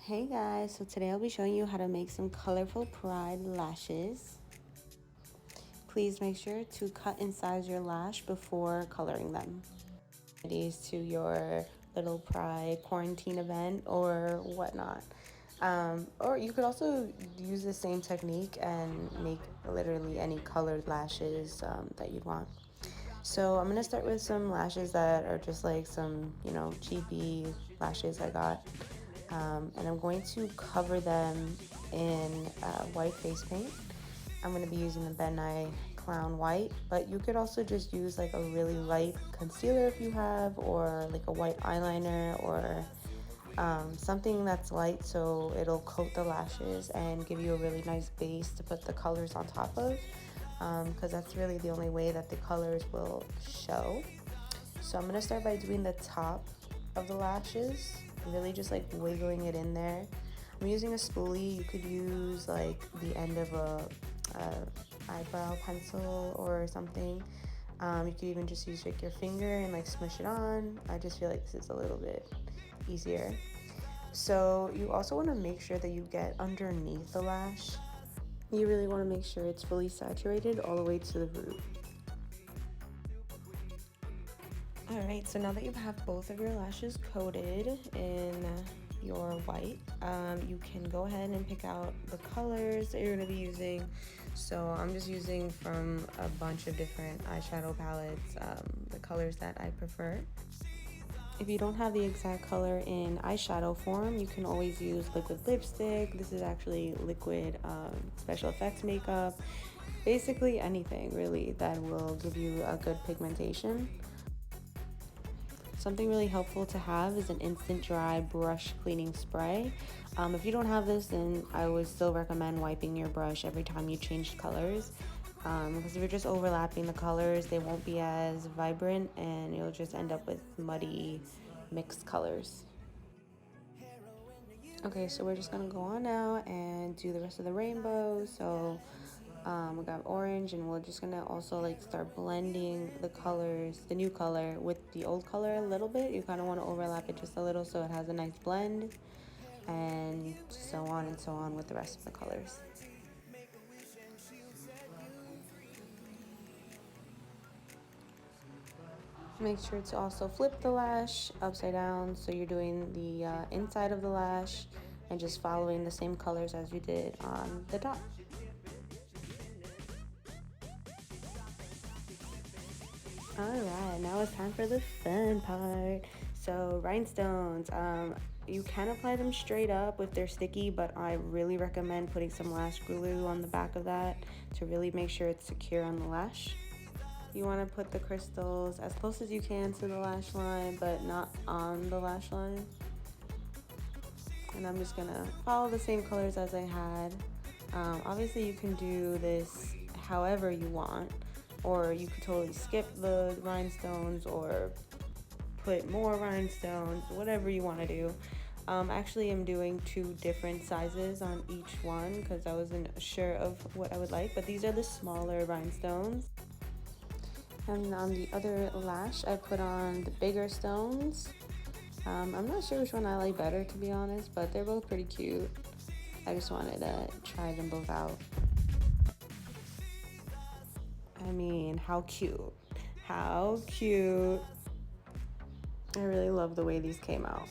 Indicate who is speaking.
Speaker 1: Hey guys, so today I'll be showing you how to make some colorful pride lashes. Please make sure to cut and size your lash before coloring them. It is to your little pride quarantine event or whatnot. Or you could also use the same technique and make literally any colored lashes that you'd want. So I'm gonna start with some lashes that are just like some, cheapy lashes I got. And I'm going to cover them in white face paint. I'm going to be using the Ben Nye Clown White, but you could also just use like a really light concealer if you have, or like a white eyeliner, or something that's light so it'll coat the lashes and give you a really nice base to put the colors on top of, because that's really the only way that the colors will show. So I'm going to start by doing the top of the lashes, really just like wiggling it in there. I'm using a spoolie. You could use like the end of a eyebrow pencil or something. You could even just use like your finger and like smush it on. I just feel like this is a little bit easier. So you also want to make sure that you get underneath the lash. You really want to make sure it's fully saturated all the way to the root. Alright, so now that you have both of your lashes coated in your white, you can go ahead and pick out the colors that you're going to be using. So I'm just using from a bunch of different eyeshadow palettes, the colors that I prefer. If you don't have the exact color in eyeshadow form, you can always use liquid lipstick. This is actually liquid special effects makeup. Basically anything really that will give you a good pigmentation. Something really helpful to have is an instant dry brush cleaning spray. If you don't have this, then I would still recommend wiping your brush every time you change colors, because if you're just overlapping the colors, they won't be as vibrant and you'll just end up with muddy mixed colors. Okay, so we're just gonna go on now and do the rest of the rainbow. So we got orange, and we're just gonna also like start blending the colors, the new color with the old color a little bit. You kind of want to overlap it just a little so it has a nice blend, and so on and so on with the rest of the colors. Make sure to also flip the lash upside down so you're doing the inside of the lash and just following the same colors as you did on the top. Alright, now it's time for the fun part. So rhinestones, you can apply them straight up if they're sticky, but I really recommend putting some lash glue on the back of that to really make sure it's secure on the lash. You want to put the crystals as close as you can to the lash line, but not on the lash line. And I'm just gonna follow the same colors as I had. Obviously you can do this however you want, or you could totally skip the rhinestones or put more rhinestones, whatever you want to do. Actually, I'm doing 2 different sizes on each one because I wasn't sure of what I would like, but these are the smaller rhinestones. And on the other lash, I put on the bigger stones. I'm not sure which one I like better, to be honest, but they're both pretty cute. I just wanted to try them both out. I mean, how cute. How cute. I really love the way these came out.